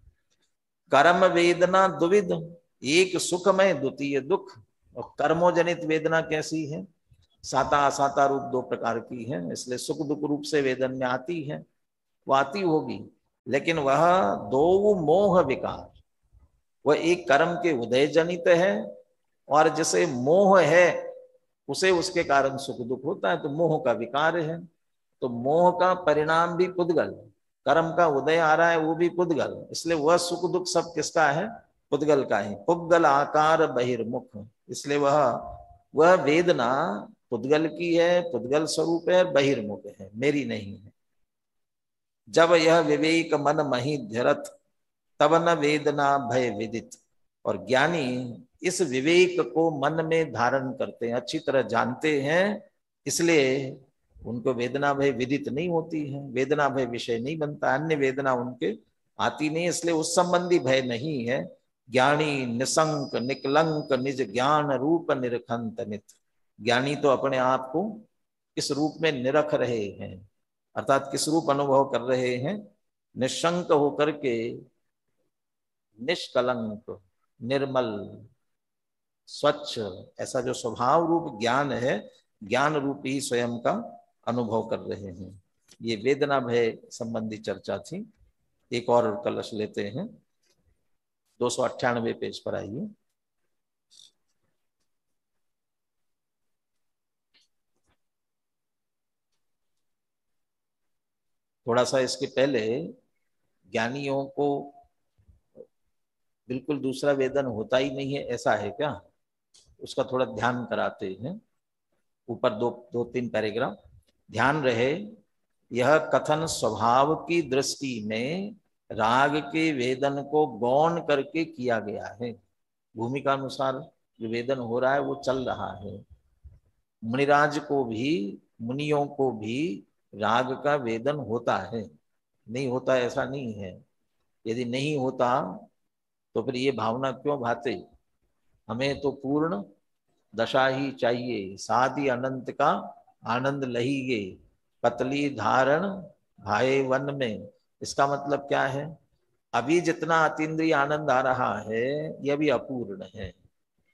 कर्म वेदना द्विविध, एक सुखमय द्वितीय दुख। और कर्मोजनित वेदना कैसी है? साता असाता रूप दो प्रकार की है, इसलिए सुख दुख रूप से वेदन में आती है, वो आती होगी। लेकिन वह दो मोह विकार, वह एक कर्म के उदय जनित है, और जैसे मोह है उसे उसके कारण सुख दुख होता है, तो मोह का विकार है। तो मोह का परिणाम भी पुद्गल, कर्म का उदय आ रहा है वो भी पुद्गल, इसलिए वह सुख दुख सब किसका है? पुद्गल का है। पुद्गल आकार बहिर्मुख, इसलिए वह वेदना पुद्गल की है, पुद्गल स्वरूप है, बहिर्मुख है, मेरी नहीं है। जब यह विवेक मन मही धरत तब न वेदना भय विदित। और ज्ञानी इस विवेक को मन में धारण करते हैं, अच्छी तरह जानते हैं, इसलिए उनको वेदना भय विदित नहीं होती है, वेदना भय विषय नहीं बनता, अन्य वेदना उनके आती नहीं, इसलिए उस संबंधी भय नहीं है। ज्ञानी निसंक निकलंक निज ज्ञान रूप निरखंत नित। ज्ञानी तो अपने आप को इस रूप में निरख रहे हैं, अर्थात किस रूप अनुभव कर रहे हैं? निशंक होकर के, निष्कलंक, निर्मल, स्वच्छ, ऐसा जो स्वभाव रूप ज्ञान है, ज्ञान रूप ही स्वयं का अनुभव कर रहे हैं। ये वेदना भय संबंधी चर्चा थी। एक और कलश लेते हैं, 298 पेज पर आइए। थोड़ा सा इसके पहले ज्ञानियों को बिल्कुल दूसरा वेदन होता ही नहीं है, ऐसा है क्या? उसका थोड़ा ध्यान कराते हैं। ऊपर दो तीन पैराग्राफ ध्यान रहे। यह कथन स्वभाव की दृष्टि में राग के वेदन को गौण करके किया गया है। भूमिका अनुसार जो वेदन हो रहा है वो चल रहा है। मुनिराज को भी, मुनियों को भी राग का वेदन होता है, नहीं होता ऐसा नहीं है। यदि नहीं होता तो फिर ये भावना क्यों भाते? हमें तो पूर्ण दशा ही चाहिए, साधी अनंत का आनंद लहीगे, पतली धारण भाए वन में। इसका मतलब क्या है? अभी जितना अतीन्द्रिय आनंद आ रहा है यह अभी अपूर्ण है।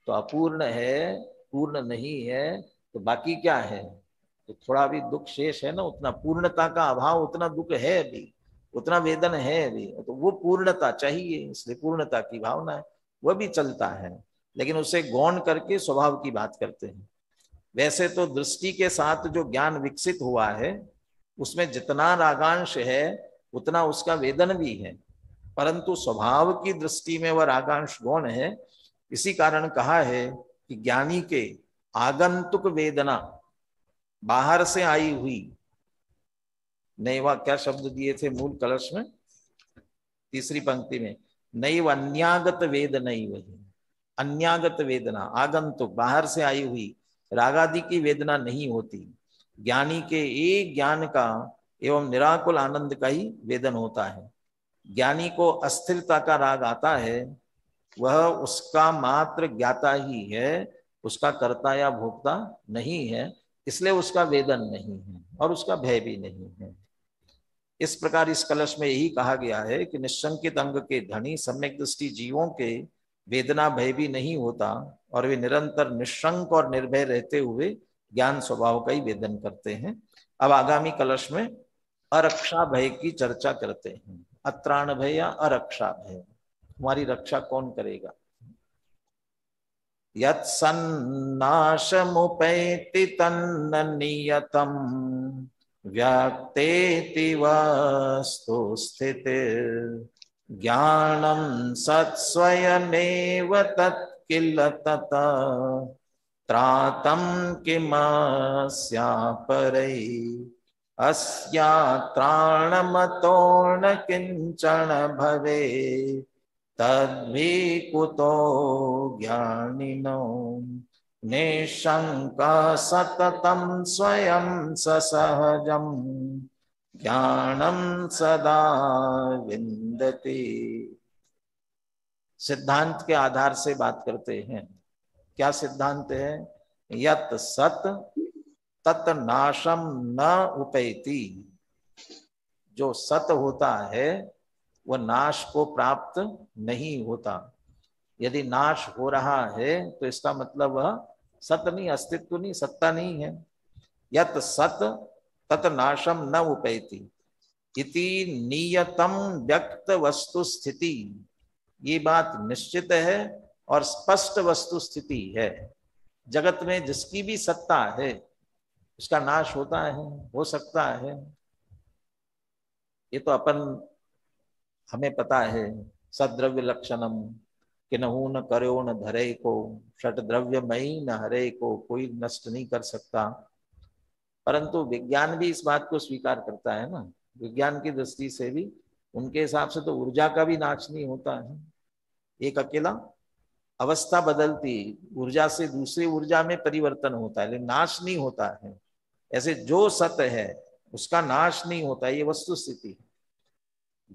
तो अपूर्ण है, पूर्ण नहीं है, तो बाकी क्या है? तो थोड़ा भी दुख शेष है ना, उतना पूर्णता का अभाव, उतना दुख है अभी, उतना वेदन है अभी, तो वो पूर्णता चाहिए, इसलिए पूर्णता की भावना है, वह भी चलता है। लेकिन उसे गौण करके स्वभाव की बात करते हैं। वैसे तो दृष्टि के साथ जो ज्ञान विकसित हुआ है उसमें जितना रागांश है उतना उसका वेदन भी है, परंतु स्वभाव की दृष्टि में वह रागांश गौण है। इसी कारण कहा है कि ज्ञानी के आगंतुक वेदना, बाहर से आई हुई, नैवा क्या शब्द दिए थे मूल कलश में? तीसरी पंक्ति में, नैव अन्यागत वेदना, वही अन्यागत वेदना, आगंतुक, बाहर से आई हुई रागादि की वेदना नहीं होती। ज्ञानी के एक ज्ञान का एवं निराकुल आनंद का ही वेदन होता है। ज्ञानी को अस्थिरता का राग आता है, वह उसका मात्र ज्ञाता ही है, उसका कर्ता या भोक्ता नहीं है, इसलिए उसका वेदन नहीं है और उसका भय भी नहीं है। इस प्रकार इस कलश में यही कहा गया है कि निशंकित अंग के धनी सम्यक दृष्टि जीवों के वेदना भय भी नहीं होता, और वे निरंतर निशंक और निर्भय रहते हुए ज्ञान स्वभाव का ही वेदन करते हैं। अब आगामी कलश में अरक्षा भय की चर्चा करते हैं। अत्राण भय या अरक्षा भय, तुम्हारी रक्षा कौन करेगा? यत्सन्नाशमुपैति तन्न नियतम व्यक्तेति वस्तु स्थितिर् ज्ञानं सत्स्वयमेव तत्किल ततः त्रातं किमस्यापरै अस्या त्राणमतो न किंचन भवेत् तद्भी कुतो ज्ञानिनो निशंका सततम स्वयं ससहजम ज्ञानम सदा विन्दति। सिद्धांत के आधार से बात करते हैं। क्या सिद्धांत है? यत सत तत नाशम न उपैति। जो सत होता है वह नाश को प्राप्त नहीं होता। यदि नाश हो रहा है तो इसका मतलब वह सत नहीं, अस्तित्व नहीं, सत्ता नहीं है। यत सत तत नाशम न उपैति इति नियतम व्यक्त वस्तु स्थिति। ये बात निश्चित है और स्पष्ट वस्तु स्थिति है। जगत में जिसकी भी सत्ता है उसका नाश होता है, हो सकता है। ये तो हमें पता है। सद्रव्य लक्षणम किन्हू न करो न धरे को, षट द्रव्य मई न हरे को, कोई नष्ट नहीं कर सकता। परंतु विज्ञान भी इस बात को स्वीकार करता है ना। विज्ञान की दृष्टि से भी उनके हिसाब से तो ऊर्जा का भी नाश नहीं होता है। एक अकेला अवस्था बदलती, ऊर्जा से दूसरी ऊर्जा में परिवर्तन होता है, लेकिन नाश नहीं होता है। ऐसे जो सत्य है उसका नाश नहीं होता, ये वस्तु स्थिति है।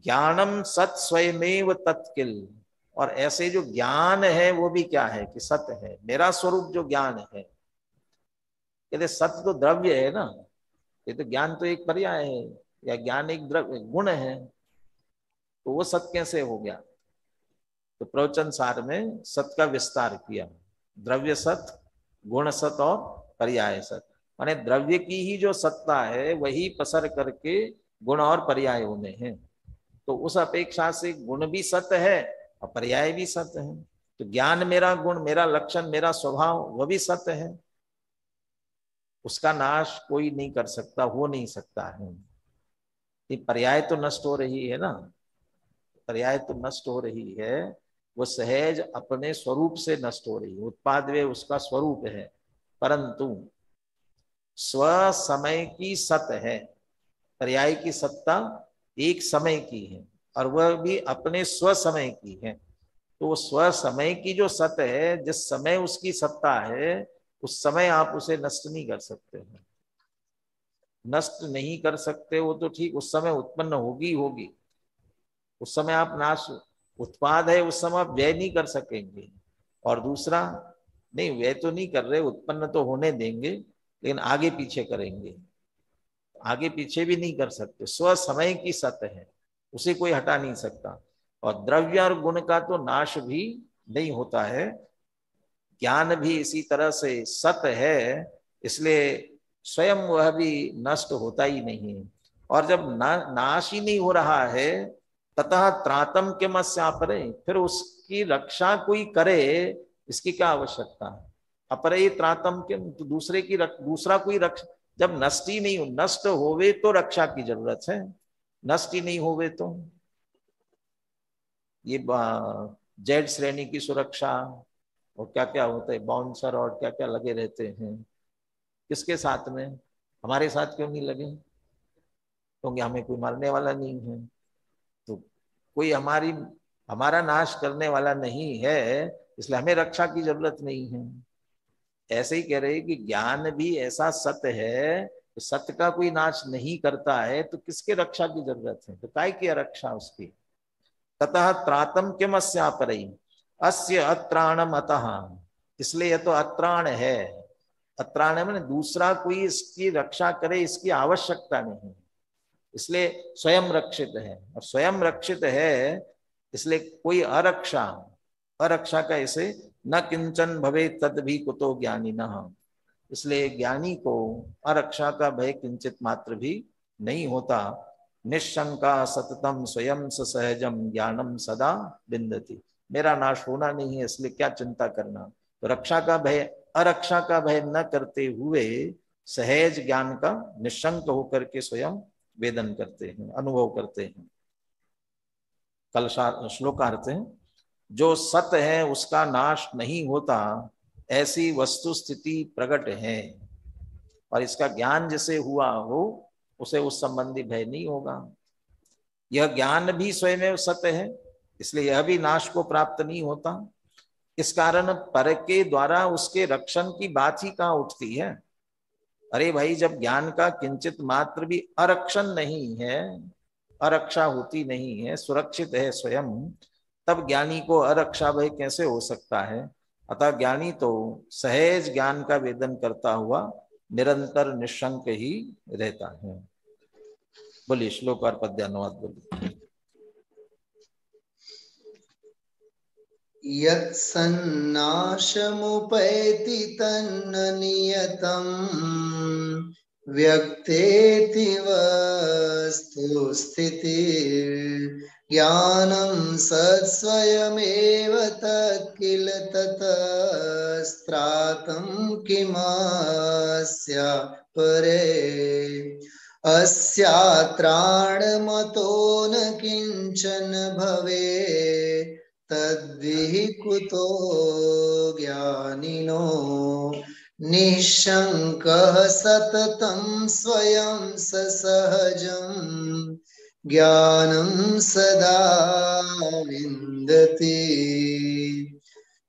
ज्ञानम सत स्वयमेव तत्किल। और ऐसे जो ज्ञान है वो भी क्या है कि सत्य है। मेरा स्वरूप जो ज्ञान है, कहते सत्य तो द्रव्य है ना, ये तो ज्ञान तो एक पर्याय है, या ज्ञान एक द्रव्य गुण है, तो वो सत्य कैसे हो गया? तो प्रवचन सार में सत्य का विस्तार किया। द्रव्य सत्य, गुण सत्य और पर्याय सत्य। माने द्रव्य की ही जो सत्ता है वही पसर करके गुण और पर्यायों में है। तो उस अपेक्षा से गुण भी सत्य है और पर्याय भी सत्य है। तो ज्ञान मेरा गुण, मेरा लक्षण, मेरा स्वभाव, वह भी सत्य है। उसका नाश कोई नहीं कर सकता, हो नहीं सकता है। ये पर्याय तो नष्ट हो रही है ना, पर्याय तो नष्ट हो रही है, वो सहज अपने स्वरूप से नष्ट हो रही है। उत्पाद वे उसका स्वरूप है, परंतु स्व समय की सत्य है। पर्याय की सत्ता एक समय की है और वह भी अपने स्व समय की है। तो स्व समय की जो सत्य है, जिस समय उसकी सत्ता है, उस समय आप उसे नष्ट नहीं कर सकते हैं। नष्ट नहीं कर सकते वो तो ठीक, उस समय उत्पन्न होगी होगी, उस समय आप नाश, उत्पाद है उस समय आप व्यय नहीं कर सकेंगे। और दूसरा, नहीं व्यय तो नहीं कर रहे, उत्पन्न तो होने देंगे, लेकिन आगे पीछे करेंगे, आगे पीछे भी नहीं कर सकते। स्व समय की सत्य है, उसे कोई हटा नहीं सकता। और द्रव्य और गुण का तो नाश भी नहीं होता है। ज्ञान भी इसी तरह से सत्य है, इसलिए स्वयं वह भी नष्ट होता ही नहीं। और जब नाश ही नहीं हो रहा है, ततः त्रातम किमस्यापरे, फिर उसकी रक्षा कोई करे, इसकी क्या आवश्यकता है? अपरे त्रातम किम, तो दूसरे की दूसरा कोई रक्षा, जब नष्ट ही नहीं, नष्ट होवे तो रक्षा की जरूरत है, नष्ट ही नहीं होवे तो। ये जेड श्रेणी की सुरक्षा और क्या क्या होता है, बाउंसर और क्या क्या लगे रहते हैं, किसके साथ में? हमारे साथ क्यों नहीं लगे? क्योंकि हमें कोई मारने वाला नहीं है, तो कोई हमारा नाश करने वाला नहीं है, इसलिए हमें रक्षा की जरूरत नहीं है। ऐसे ही कह रहे कि ज्ञान भी ऐसा सत्य है, तो सत्य का कोई नाश नहीं करता है, तो किसके रक्षा की जरूरत है? तो काय की रक्षा उसकी? ततः त्रातम किमस्यापरै अस्य अत्राणम अतः, इसलिए यह तो अत्राण है। अत्राण में दूसरा कोई इसकी रक्षा करे, इसकी आवश्यकता नहीं, इसलिए स्वयं रक्षित है। और स्वयं रक्षित है इसलिए कोई अरक्षा का इसे न किंचन भवे तद भी कुतो ज्ञानी न, इसलिए ज्ञानी को अरक्षा का भय किंचित मात्र भी नहीं होता। निशंका सततम स्वयं सहजम ज्ञानम सदा बिंदति। मेरा नाश होना नहीं है, इसलिए क्या चिंता करना। तो रक्षा का भय, अरक्षा का भय न करते हुए सहज ज्ञान का निशंक होकर के स्वयं वेदन करते हैं, अनुभव करते हैं। कल श्लोकार्थ है, जो सत्य है उसका नाश नहीं होता, ऐसी वस्तु स्थिति प्रकट है। और इसका ज्ञान जिसे हुआ हो उसे उस संबंधी भय नहीं होगा। यह ज्ञान भी स्वयं सत्य है, इसलिए यह भी नाश को प्राप्त नहीं होता। इस कारण पर के द्वारा उसके रक्षण की बात ही कहाँ उठती है। अरे भाई, जब ज्ञान का किंचित मात्र भी अरक्षण नहीं है, अरक्षा होती नहीं है, सुरक्षित है स्वयं, तब ज्ञानी को अरक्षा भय कैसे हो सकता है। अतः ज्ञानी तो सहज ज्ञान का वेदन करता हुआ निरंतर निशंक ही रहता है। बोलिए श्लोक और पद्यानुवाद बोलिए। यत्सन्नाशमुपैति तन्न नियतम् व्यक्तेति वस्तु स्थितिर्ज्ञानं सत्स्वयमेव तत्किल ततस्त्रातं किमस्य परे अस्यात्राणमतो न किंचन भवेत् तद्विहि कुतो ज्ञानिनो निःशङ्कः सततं स्वयं सहजं ज्ञानं सदा विन्दति।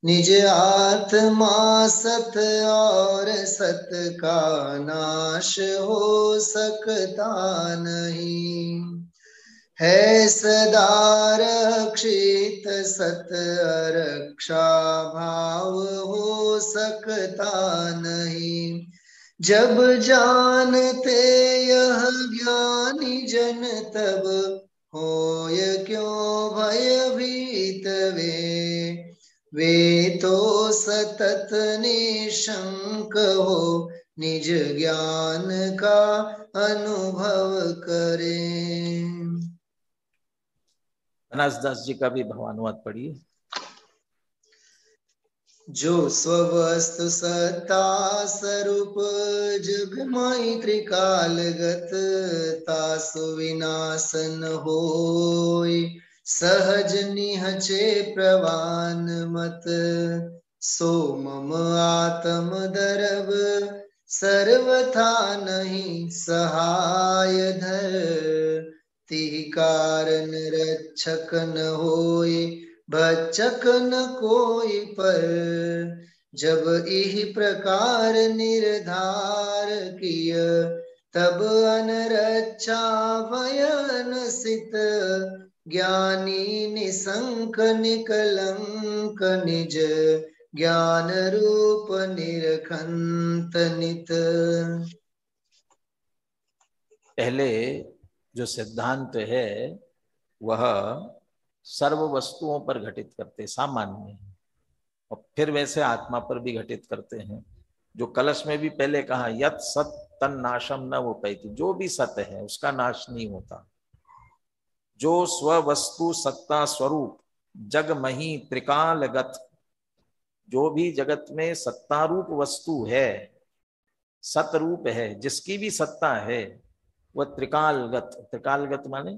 निज आत्मा सत और सत का नाश हो सकता नहीं, है सदा रक्षित सत रक्षा भाव हो सकता नहीं। जब जानते यह ज्ञानी जन तब होय क्यों भयभीत वे तो सतत निशंक हो निज ज्ञान का अनुभव करें। अनासदास जी का भी भावानुवाद पढ़िए। जो स्ववस्तु सत्ता स्वरूप जगमाई त्रिकालगत तासु विनाशन होय सहज निहचे प्रवान मत। सो मम आत्म दरब सर्वथा नहीं सहाय धर, तिहि कारण रक्षक न होय भक्षक न कोई पर। जब इह प्रकार निर्धार किय तब अनरक्षा भयन सित, ज्ञानी निसंक निकलंक निज ज्ञान रूप निरखंत नित। पहले जो सिद्धांत है वह सर्व वस्तुओं पर घटित करते सामान्य है, और फिर वैसे आत्मा पर भी घटित करते हैं। जो कलश में भी पहले कहा यत् सत तन नाशम न वो पैती, जो भी सत्य है उसका नाश नहीं होता। जो स्ववस्तु सत्ता स्वरूप जग मही त्रिकालगत, जो भी जगत में सत्ता रूप वस्तु है, सतरूप है, जिसकी भी सत्ता है वह त्रिकालगत। त्रिकालगत माने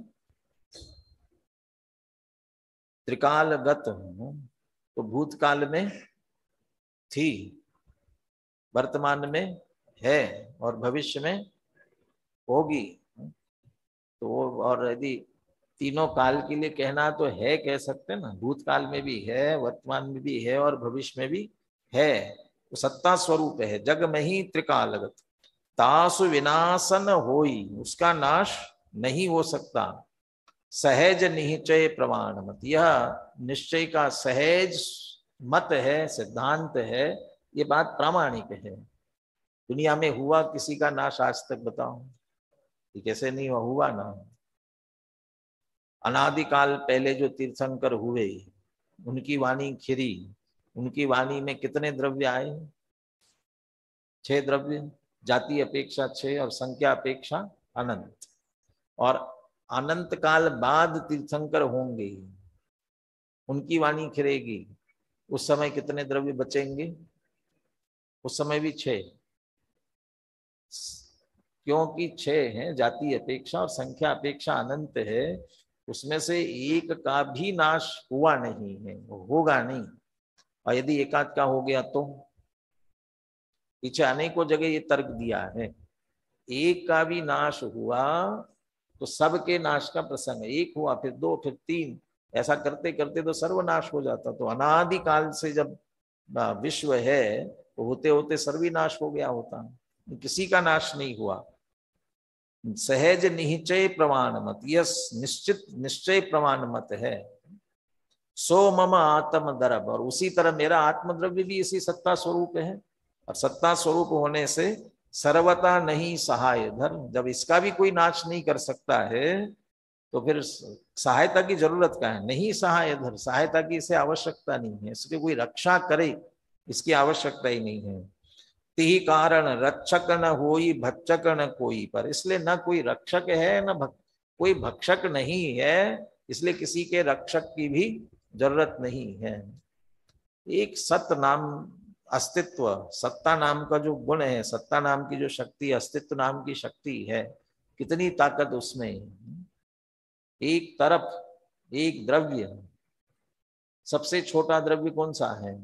त्रिकालगत तो भूतकाल में थी, वर्तमान में है और भविष्य में होगी। तो और यदि तीनों काल के लिए कहना तो है कह सकते ना, भूतकाल में भी है, वर्तमान में भी है और भविष्य में भी है। तो सत्ता स्वरूप है, जग में ही त्रिकालगत तासु विनाशन होई, उसका नाश नहीं हो सकता। सहज निश्चय प्रमाण मत, यह निश्चय का सहज मत है, सिद्धांत है, ये बात प्रामाणिक है। दुनिया में हुआ किसी का नाश आज तक बताओ, ये कैसे नहीं हुआ ना। अनादिकाल पहले जो तीर्थंकर हुए उनकी वाणी खिरी, उनकी वाणी में कितने द्रव्य आए? 6 द्रव्य, जाति अपेक्षा 6 और संख्या अपेक्षा अनंत। और अनंत काल बाद तीर्थंकर होंगे, उनकी वाणी खिरेगी, उस समय कितने द्रव्य बचेंगे? उस समय भी 6, क्योंकि 6 हैं, जाति अपेक्षा और संख्या अपेक्षा अनंत है, उसमें से एक का भी नाश हुआ नहीं है, होगा नहीं। और यदि एकाध का हो गया तो पीछे अनेकों जगह ये तर्क दिया है, एक का भी नाश हुआ तो सबके नाश का प्रसंग है। एक हुआ फिर 2 फिर 3, ऐसा करते करते तो सर्वनाश हो जाता। तो अनादि काल से जब विश्व है तो होते होते सर्वनाश हो गया होता, किसी का नाश नहीं हुआ। सहज निश्चय प्रमाण मत, यस निश्चित निश्चय प्रमाण मत है। सो मम आत्म दरब, और उसी तरह मेरा आत्मद्रव्य भी इसी सत्ता स्वरूप है। और सत्ता स्वरूप होने से सर्वता नहीं सहाय धर, जब इसका भी कोई नाश नहीं कर सकता है तो फिर सहायता की जरूरत क्या है। नहीं सहाय धर, सहायता की इसे आवश्यकता नहीं है, इसकी कोई रक्षा करे इसकी आवश्यकता ही नहीं है। ती कारण रक्षक न होई भक्षक न कोई पर, इसलिए न कोई रक्षक है न कोई भक्षक नहीं है, इसलिए किसी के रक्षक की भी जरूरत नहीं है। एक सत नाम अस्तित्व, सत्ता नाम का जो गुण है, सत्ता नाम की जो शक्ति, अस्तित्व नाम की शक्ति है, कितनी ताकत उसमें। एक तरफ एक द्रव्य, सबसे छोटा द्रव्य कौन सा है?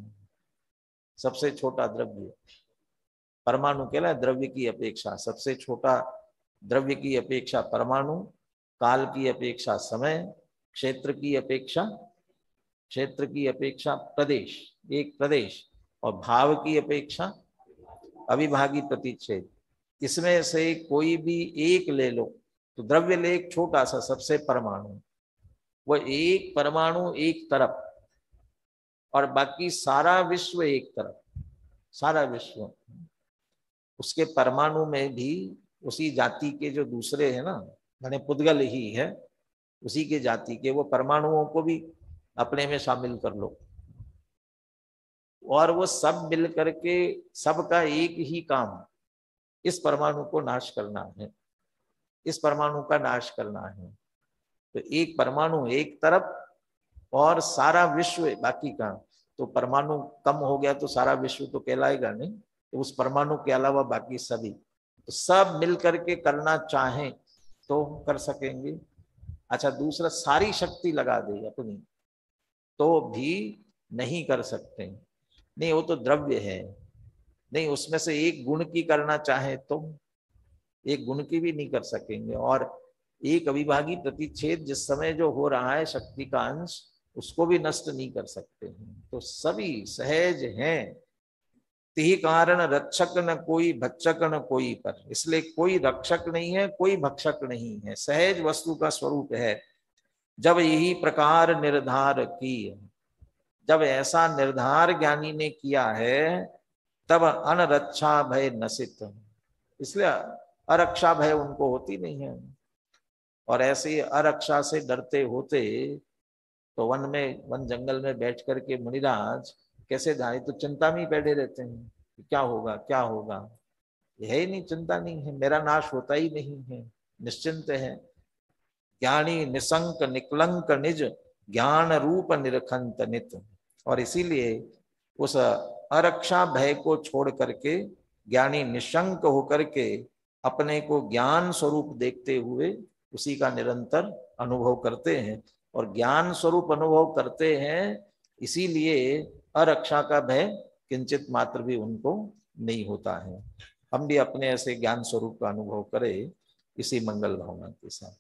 सबसे छोटा द्रव्य परमाणु कहलाए। द्रव्य की अपेक्षा सबसे छोटा, द्रव्य की अपेक्षा परमाणु, काल की अपेक्षा समय, क्षेत्र की अपेक्षा प्रदेश, एक प्रदेश, और भाव की अपेक्षा अविभागी प्रतिच्छेद। इसमें से कोई भी एक ले लो तो द्रव्य ले एक छोटा सा, सबसे परमाणु, वो एक परमाणु एक तरफ और बाकी सारा विश्व एक तरफ, सारा विश्व। उसके परमाणु में भी उसी जाति के जो दूसरे है ना, माने पुद्गल ही है उसी के जाति के, वो परमाणुओं को भी अपने में शामिल कर लो और वो सब मिल करके सबका एक ही काम, इस परमाणु को नाश करना है, इस परमाणु का नाश करना है। तो एक परमाणु एक तरफ और सारा विश्व बाकी का। तो परमाणु कम हो गया तो सारा विश्व तो कहलाएगा नहीं, तो उस परमाणु के अलावा बाकी सभी, तो सब मिल करके करना चाहें तो कर सकेंगे। अच्छा, दूसरा सारी शक्ति लगा दे अपनी तो भी नहीं कर सकते, नहीं वो तो द्रव्य है, नहीं उसमें से एक गुण की करना चाहे तो एक गुण की भी नहीं कर सकेंगे। और एक अविभागी प्रतिच्छेद जिस समय जो हो रहा है शक्ति का अंश, उसको भी नष्ट नहीं कर सकते हैं। तो सभी सहज हैं, तिहि कारण रक्षक न कोई भक्षक न कोई पर, इसलिए कोई रक्षक नहीं है कोई भक्षक नहीं है, सहज वस्तु का स्वरूप है। जब यही प्रकार निर्धार की, जब ऐसा निर्धार ज्ञानी ने किया है तब अनरक्षा भय नसित, इसलिए अरक्षा भय उनको होती नहीं है। और ऐसे अरक्षा से डरते होते तो वन जंगल में बैठ करके मुनिराज कैसे जाए, तो चिंता में ही बैठे रहते हैं कि क्या होगा क्या होगा, यह ही नहीं, चिंता नहीं है, मेरा नाश होता ही नहीं है, निश्चिंत है। ज्ञानी निसंक निकलंक निज ज्ञान रूप निरखंत नित, और इसीलिए उस अरक्षा भय को छोड़ करके ज्ञानी निशंक होकर के अपने को ज्ञान स्वरूप देखते हुए उसी का निरंतर अनुभव करते हैं। और ज्ञान स्वरूप अनुभव करते हैं, इसीलिए अरक्षा का भय किंचित मात्र भी उनको नहीं होता है। हम भी अपने ऐसे ज्ञान स्वरूप का अनुभव करें इसी मंगल भावना के साथ।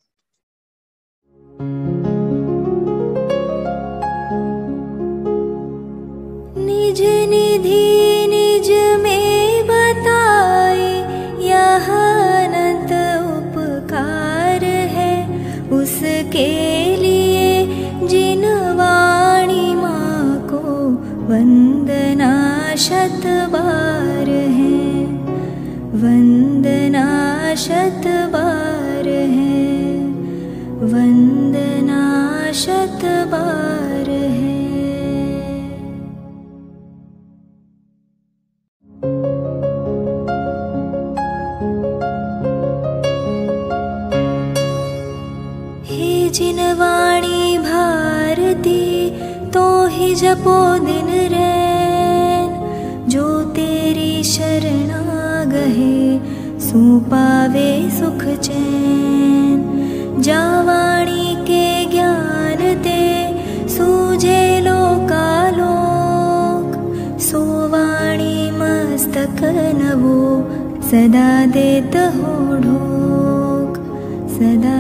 निज निधि निज में बताए, यह अनंत उपकार है उसके लिए जिन वाणी माँ को वंदना शत बार है, वंदना शत बार है, वंदना शत बार है। हे जिन वाणी भारती तो ही जपो दिन रैन, जो तेरी शरणा गहे सो पावे सुख चैन। जा वाणी के ज्ञान ते सूझे लोकालोक, सो वाणी मस्तक नवो सदा देत हो ढोक, सदा